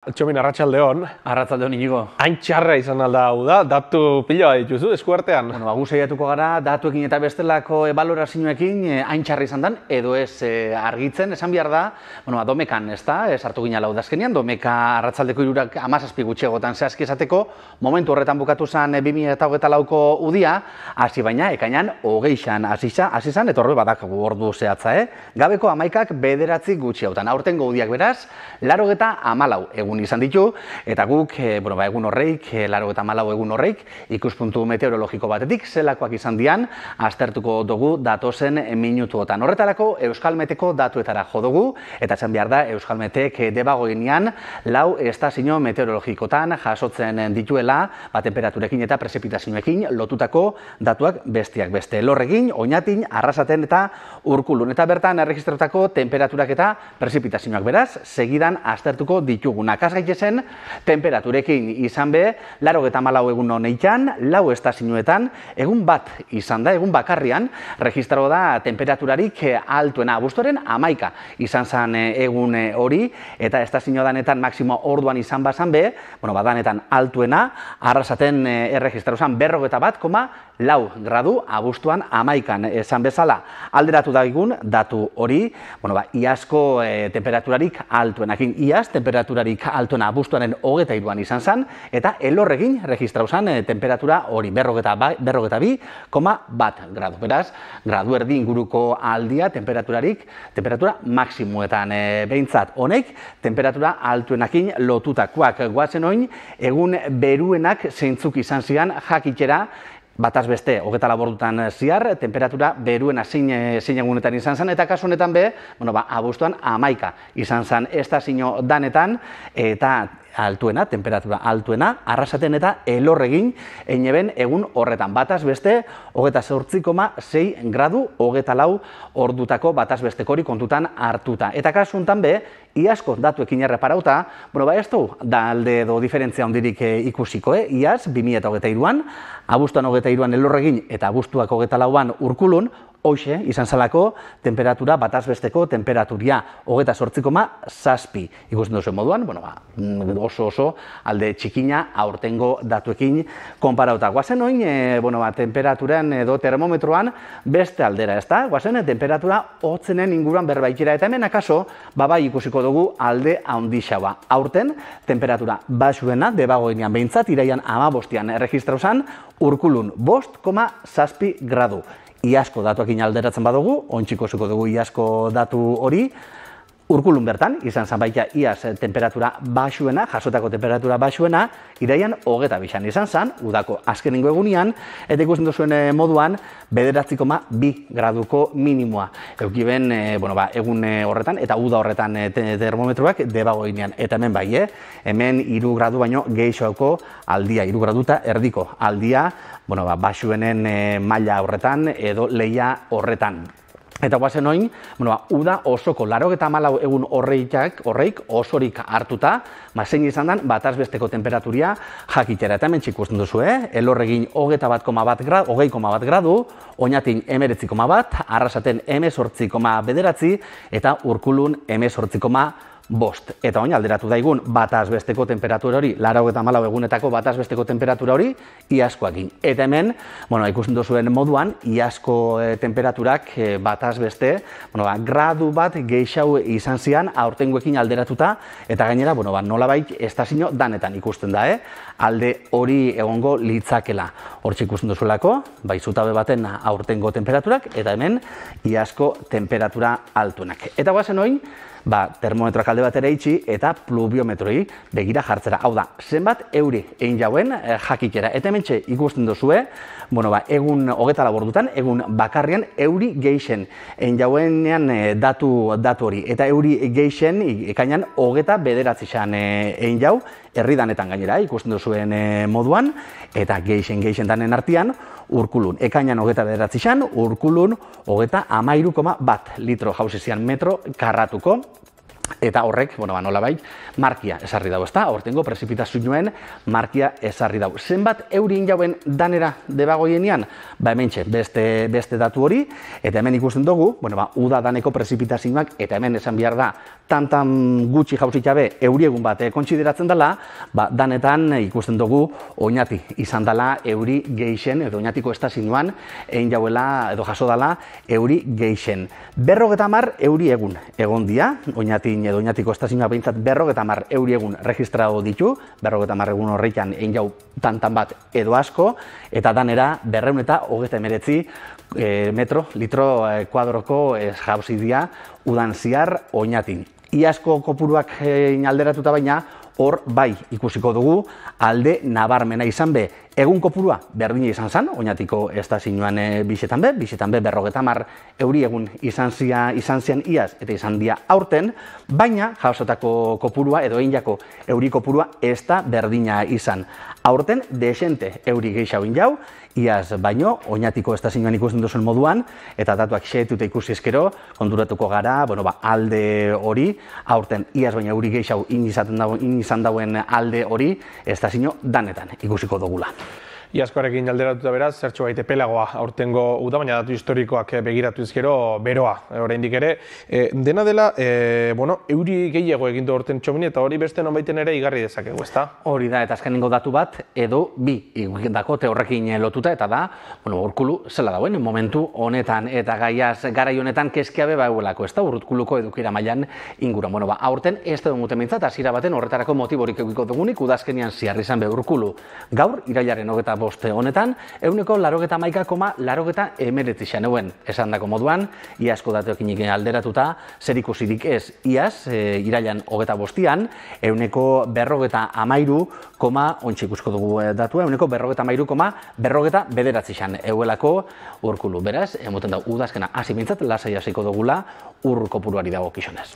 Txomin, arratsaldeon. Arratsaldeon, Inigo. Hain txarra izan alda hau da, datu pila dituzu eskuartean. Bueno, gu saiatuko gara datuekin eta bestelako balorazioekin hain txarra izan dan, edo ez argitzen, esan behar da, domekan, ez da, sartu gina lau dazkenian, domeka arratsaldeko 17 gutxiagotan zehazki esateko, momentu horretan bukatu zen 2024ko udia, hasi baina, ekainan, hogeixan hasi zan, eta horre badak ordu zehatza, Gabeko 11 bederatzi gutxiagotan, aurtengo udiak beraz, 84 egun izan ditu, eta guk, egun horreik, 84 egun horreik, ikuspuntu meteorologiko batetik, zelakoak izan dian, aztertuko dugu datozen minutuotan. Horretarako, Euskalmeteko datuetara jo dugu, eta esan behar da, Euskalmetek debagoinean, lau estazio meteorologikotan jasotzen dituela, temperaturekin eta prezipitazioekin lotutako datuak bestiak beste. Lorregin, Oñatin, Arrasaten eta Urkulun. Eta bertan, erregistratutako temperaturak eta prezipitazioak beraz, segidan aztertuko ditugunak. Kas gaitezen, temperaturekin izan be, 84 egun honeitan, lau estazioetan, egun bat izan da, egun bakarrian, registraro da temperaturarik altuena. Abuztuaren 11 izan zen egun hori, eta estazio danetan maksimo orduan izan bazan be, danetan altuena, Arrasaten erregistraro zen 41,4 gradu, abuztuan 11 esan bezala. Alderatu daigun datu hori, iazko temperaturarik altuenakin. Iaz, temperaturarik altuena abuztuaren 23an izan zen, eta Elorregin registrau zen temperatura hori 42,1 gradu. Beraz, gradu erdi inguruko aldia temperatura maksimuetan behintzat honek, temperatura altuenakin lotutakoak. Guazen oin, egun beruenak zeintzuk izan zian jakitera, bataz beste, 24 ordutan ziar, temperatura beruena zein egunetan izan zen, eta kasu honetan be, abuztuan 11 izan zen estazio danetan, eta altuena, temperatura altuena, Arrasaten eta Elorregin eineben egun horretan. Bataz beste, 28,6 gradu, 24 ordutako bataz bestekori kontutan hartuta. Eta kasu honetan be, iazko datuekin erreparauta, ez du da alde edo diferentzia hondirik ikusiko, Iaz, 2023an, abuztuan 23an Elorregin eta abuztuak 24an Urkulun, hoxe, izan zalako, temperatura, bataz besteko temperaturia, 28,7. Ikusten duzuen moduan, oso alde txikina aurtengo datuekin konparauta. Guazen oin, temperaturan edo termometroan beste aldera, ez da? Guazen, temperatura hotzenen inguruan berbaikira, eta hemen akaso, bai ikusiko dugu alde handixaua. Aurten, temperatura basuena, debagoinean behintzat, iraian 15an erregistrau zen, Urkulun 5,7 gradu. Iazko datuekin alderatzen badugu, ontxiko zuko dugu iazko datu hori, Urkulun bertan, izan zen baita iaz temperatura basuena, jasotako temperatura basuena, iraian 22an izan zen, udako azkenengo egunian, eta ikusten duzuen moduan, 9,2 graduko minimoa. Eukiben, egun horretan, eta uda horretan termometroak debagoinean. Eta hemen bai, hemen 3 gradu baino gehixoako aldia, 3 gradu eta erdiko aldia, basuenen maila horretan edo leia horretan. Eta guazen oin, uda osoko 84 egun horreik osorik hartuta, zein izan den bataz besteko temperaturia jakitera. Eta hemen txikusten duzu, Elorregin 20,1 gradu, Oñatin 19,1, Arrasaten 18,9 eta Urkulun 18,5. Eta oin alderatu daigun bataz besteko temperatura hori, 84 egunetako bataz besteko temperatura hori, iazkoakin. Eta hemen, ikusten duzuen moduan, iazko temperaturak bataz beste, gradu bat gehixau izan zian aurtengoekin alderatuta, eta gainera, nolabait estazio danetan ikusten da, alde hori egongo litzakela. Hortxe ikusten duzuelako, zutabe baten aurtengo temperaturak, eta hemen iazko temperatura altuenak. Eta guazen oin, termometroak alde batera itxi eta pluviometroi begira jartzera. Hau da, zenbat euri egin jauen jakitera. Eta hementxe ikusten duzue, egun 24 ordutan, egun bakarrian euri geixen egin jauenean datu hori. Eta euri geixen ekainan 29 egin jau, herridanetan gainera, ikusten duzuen moduan, eta geixen danen artean, Urkulun. Ekainan 29 Urkulun 13,1 litro jauzi zian metro karratuko. Eta horrek, nolabait, markia esarri dau, ezta? Aurtengo prezipitazioen markia esarri dau. Zenbat eurin jauen danera debagoienean? Hementxe, beste datu hori, eta hemen ikusten dugu, uda daneko prezipitazioak, eta hemen esan behar da, tantan gutxi jauzit jabe euriegun bat kontsideratzen dela, danetan ikusten dugu oinati izan dela euri geixen, edo oinatiko estazioan, egin jauela, edo jaso dela, euri geixen. 50 euri egun dia, oinatin edo oinatiko estazioa behintzat 50 euri egun registrado ditu, 50 egun horreikan egin jau tantan bat edo asko, eta danera 239 metro, litro kuadroko jauzi dia udan ziar oinatin. Iazko kopuruak alderatuta baina, hor bai ikusiko dugu alde nabarmena izan be. Egun kopurua berdina izan zen, oinatiko estazioan bixetan be 50 euri egun izan zian iaz eta izan dia aurten, baina jausotako kopurua edo egin euri kopurua ez da berdina izan. Aurten desente euri gehiago jau, iaz baino, oinatiko estazioan ikusten duzuen moduan, eta datuak xeetuta ikusi ezkero, konturatuko gara, alde hori, aurten iaz baino euri gehiago izan dauen alde hori, estazio danetan ikusiko dugula. Iazkoarekin alderatuta beraz, zertxo baite pelagoa aurtengo uda, baina datu historikoak begiratu izkero beroa, oraindik ere. Dena dela, euri gehiago egindu aurten txomin, eta hori beste nonbaiten ere igarri dezakegu, ezta? Hori da, eta azkenengo datu bat, edo bi igukendako horrekin lotuta, eta da, Urkulu zela dauen, momentu honetan, eta garai honetan keskiabe bauelako, ez da, Urkuluko edukira mailan inguruan. Aurten ez da duguten mintzat, hasiera baten horretarako motiborik egiko dugunik, udazkenian ziarri izan be Urkulu. Gaur, irailaren 25 honetan, 191,89 neuen esan dako moduan, iazko datuekin alderatuta, zer ikusirik ez iaz, irailan 25an, 153, ontsi ikusko dugu datua, 153,59 euelako Urkulu. Beraz, emoten da udazkena hasi mintzat, lasai hasiko dugula kopuruari dago kixonez.